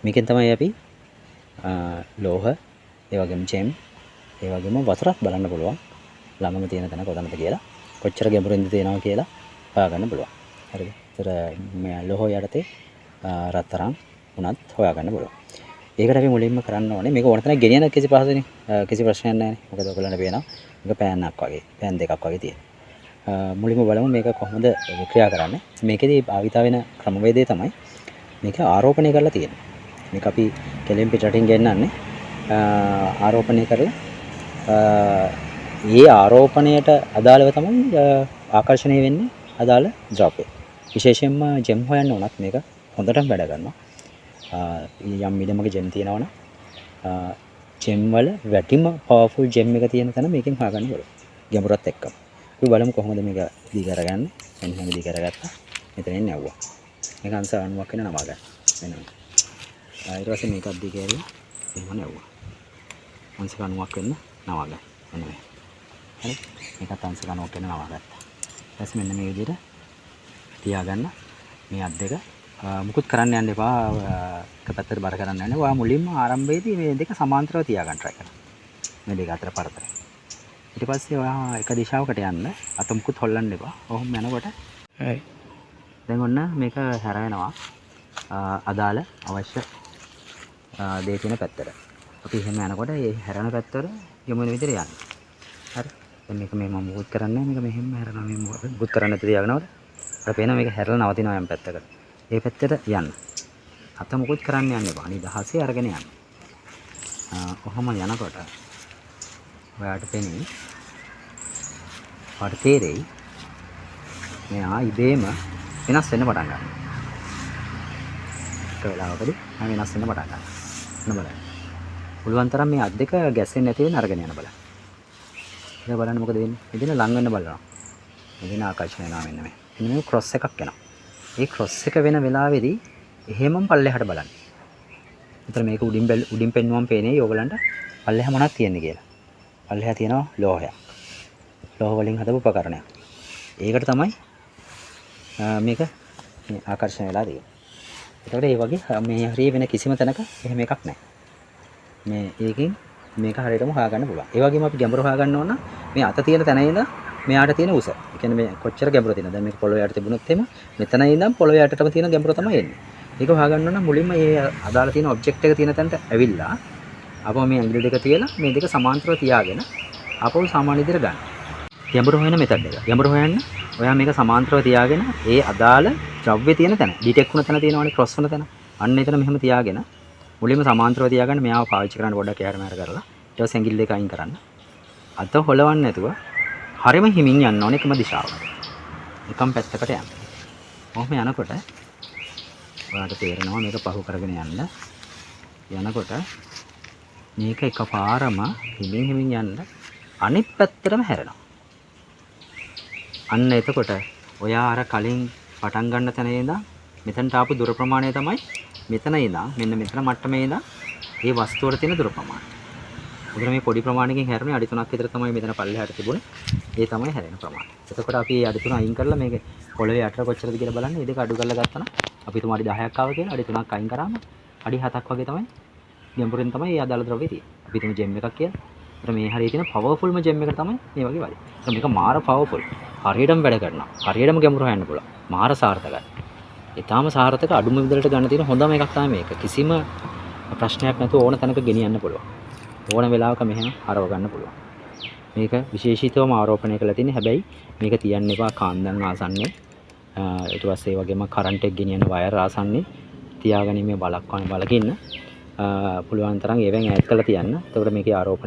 මේකෙන් තමයි අපි ලෝහ, ඒ වගේම ජෙම්, ඒ වගේම වතුරත් බලන්න පුළුවන්. ළඟම තියෙන තැන කොතනද කියලා. කොච්චර ගැඹුරින්ද තියෙනවා කියලා හොයාගන්න පුළුවන්. හරිද? ඒතර මේ ලෝහ යටතේ රත්තරන් උනත් හොයාගන්න පුළුවන්. ඒකට අපි මුලින්ම කරන්න ඕනේ මේක ඕන තරම් ගෙනියන කිසි පහසුනේ. කිසි ප්‍රශ්නයක් නැහැ නේ. මොකද ඔයගොල්ලන්ට පේනවා මේක පෑන් එකක් වගේ, පෑන් දෙකක් වගේ තියෙනවා. මුලින්ම බලමු මේක කොහොමද වික්‍රියා කරන්නේ. මේකෙදී භාවිත වෙන ක්‍රමවේදය තමයි මේක ආරෝපණය කරලා තියෙන්නේ. මේක අපි කෙලින් පිටරටින් ගෙන්නන්නේ ආරෝපණය කරලා ඒ ආරෝපණයට අදාළව තමයි ආකර්ෂණය වෙන්නේ අදාළ ද්‍රව්‍ය. විශේෂයෙන්ම ජෙම් හොයන්න උනත් මේක හොඳටම වැඩ කරනවා. යම් මිඩමක ජෙම් තියෙනවනම් ජෙම් වල වැටිම පවර්ෆුල් ජෙම් එක තියෙන තැන මේකෙන් හොයාගන්න පුළුවන්. ගැඹුරත් එක්කම. අපි බලමු කොහොමද මේක දී කරගන්නේ. මෙන්න මෙහෙම දී කරගත්තා. මෙතනින් යවුවා. මේක අංශ 90ක් වෙන නමා ගන්න. මෙන්න. ඊට පස්සේ මේකත් දී කරලා එහෙම යවුවා. අංශ 90ක් වෙන්න නමා ගන්න. මෙන්න මේ. හරි. මේකත් අංශ 90ක් වෙන්න නමා ගත්තා. ඊට පස්සේ මෙන්න මේ විදිහට තියාගන්න මේ අත් දෙක මුකුත් කරන්න යන්න එපා. එක පැත්තට බර කරන්න යන්න. ඔයා මුලින්ම ආරම්භයේදී මේ දෙක සමාන්තරව තියාගන්න try කරන්න. මේ දෙක අතර පරතරය. ඊට පස්සේ ඔයා එක දිශාවකට යන්න. අත මුකුත් හොල්ලන්න එපා. ඔහොම යනකොට හරි. දැන් ඔන්න මේක හැරෙනවා. අදාළ අවශ්‍ය දේ තියෙන පැත්තට. අපි එහෙම යනකොට මේ හැරෙන පැත්තට යමු වෙන විදිහට යන්න. හරි. දැන් මේක මේ මම මුකුත් කරන්නේ මේක මෙහෙම හැරෙනවා. මේ මුකුත් කරන්න නැති තියාගෙනවද? අපිට පේනවා මේක හැරලා නවතිනවා යම් පැත්තකට. ඒ පැත්තට යන්න. අත මුකුත් කරන්න යන්න එපා. නිදහසේ අරගෙන යන්න. කොහොම යනකොට ඔයාට පෙනේ ඔයාට තේරෙයි මෙයා ඉබේම වෙනස් වෙන්න පටන් ගන්නවා. එක වෙලාවකදී වෙනස් වෙන්න පටන් ගන්නවා. නම බලන්න. පුළුවන් තරම් මේ අත් දෙක ගැස්සෙන්නේ නැති වෙන අරගෙන යන බලන්න. ඒක බලන්න මොකද වෙන්නේ? මෙතන ලං වෙන්න බලනවා. මෙතන ආකර්ෂණය වෙනවා මෙන්න මේ. මෙන්න මේ ක්‍රොස් එකක් එනවා. ඒ ක්‍රොස් එක වෙන වෙලාවේදී එහෙමම පල්ලෙහාට බලන්න. මෙතන මේක උඩින් පෙන්නුවම් පේන්නේ ඕගලන්ට පල්ලෙහා මොනවද තියෙන්නේ කියලා. පල්ලෙහා තියෙනවා ලෝහයක්. ලෝහ වලින් හදපු උපකරණයක්. ඒකට තමයි මේක ආකර්ෂණය වෙලා තියෙන්නේ. ඒකට ඒ වගේ මේ හරිය වෙන කිසිම තැනක එහෙම එකක් නැහැ. මේ ඒකෙන් මේක හරියටම හොයාගන්න පුළුවන්. ඒ වගේම අපි ගැඹුර හොයාගන්න ඕන මේ අත තියෙන තැන ඉඳන් මෙයාට තියෙන උස. ඒ කියන්නේ මේ කොච්චර ගැඹුර තියෙනවද? දැන් මේක පොළොවේ යට තිබුණොත් එහෙම මෙතන ඉඳන් පොළොවේ යටටම තියෙන ගැඹුර තමයි එන්නේ. ඒක හොයාගන්න ඕන මුලින්ම මේ අදාළ තියෙන ඔබ්ජෙක්ට් එක තියෙන තැනට ඇවිල්ලා අපෝ මේ ඇඟිලි දෙක තියලා මේ දෙක සමාන්තරව තියාගෙන අපෝ සාමාන්‍ය විදිහට ගන්න. ගැඹුර හොයන මෙතඩ් එක. ගැඹුර හොයන්න ඔයා මේක සමාන්තරව තියාගෙන ඒ අදාළ ද්‍රව්‍ය තියෙන තැන ඩිටෙක්ට් වුණ තැන තියෙනවනේ ක්‍රොස් වුණ තැන. අන්න එතන මෙහෙම තියාගෙන මුලින්ම සමාන්තරව තියාගන්න මෙයාව පාවිච්චි කරන්න පොඩ්ඩක් එහාට මෙහාට කරලා ඊට පස්සේ ඇඟිලි දෙක අයින් කරන්න. අත හොලවන්න නැතුව හරිම හිමින් යන්න ඕනේ එකම දිශාවකට. එකම පැත්තකට යන්න. කොහොම යනකොට ඔයාලට තේරෙනවා මේක පහු කරගෙන යන්න. යනකොට මේක එකපාරම හිමින් යන්න අනිත් පැත්තටම හැරෙනවා. අන්න එතකොට ඔයා අර කලින් පටන් ගන්න තැන ඉඳන් මෙතනට ආපු දුර ප්‍රමාණය තමයි මෙතන ඉඳන් මෙන්න මෙතන මට්ටමේ ඉඳන් මේ වස්තුවට තියෙන දුර ප්‍රමාණය. උදේ මේ පොඩි ප්‍රමාණයකින් හැරුණේ අඩි 3ක් විතර තමයි මෙතන පල්ලෙහාට තිබුණේ. ඒ තමයි හැරෙන ප්‍රමාණය. එතකොට අපි මේ අඩි 3 අයින් කරලා මේක පොළවේ යට කොච්චරද කියලා බලන්න. මේ දෙක අඩු කරලා ගත්තා නම් අපි තුමා අඩි 10ක් ආව කියලා අඩි 3ක් අයින් කරාම අඩි 7ක් වගේ තමයි ගැඹුරින් තමයි මේ අදාළ ද්‍රව්‍ය තියෙන්නේ. අපි තුමු ජෙම් එකක් කියලා. ඒතර මේ හරිය තියෙන පවර්ෆුල්ම ජෙම් එක තමයි මේ වගේ වැඩි. ඒතර මේක මාර පවර්ෆුල්. හරියටම වැඩ කරනවා. හරියටම ගැඹුරු හොයන්න පුළුවන්. මාර සාර්ථකයි. ඊටාම සාර්ථක අඩුම විදිහට ගන්න තියෙන හොඳම එකක් තමයි මේක. කිසිම ප්‍රශ්නයක් නැතුව ඕන තැනක ගෙනියන්න පුළුවන්. ඕන වෙලාවක මෙහෙම හරව ගන්න පුළුවන්. මේක විශේෂිතවම ආරෝපණය කරලා තියෙන්නේ. හැබැයි මේක තියන්න එපා කාන්දන් ආසන්නේ. ඊට පස්සේ ඒ වගේම කරන්ට් එක ගෙනියන වයර් ආසන්නේ තියාගැනීමේ බලකින්න පුළුවන් තරම් ඒවෙන් ඈත් කරලා තියන්න. එතකොට මේකේ ආරෝපණය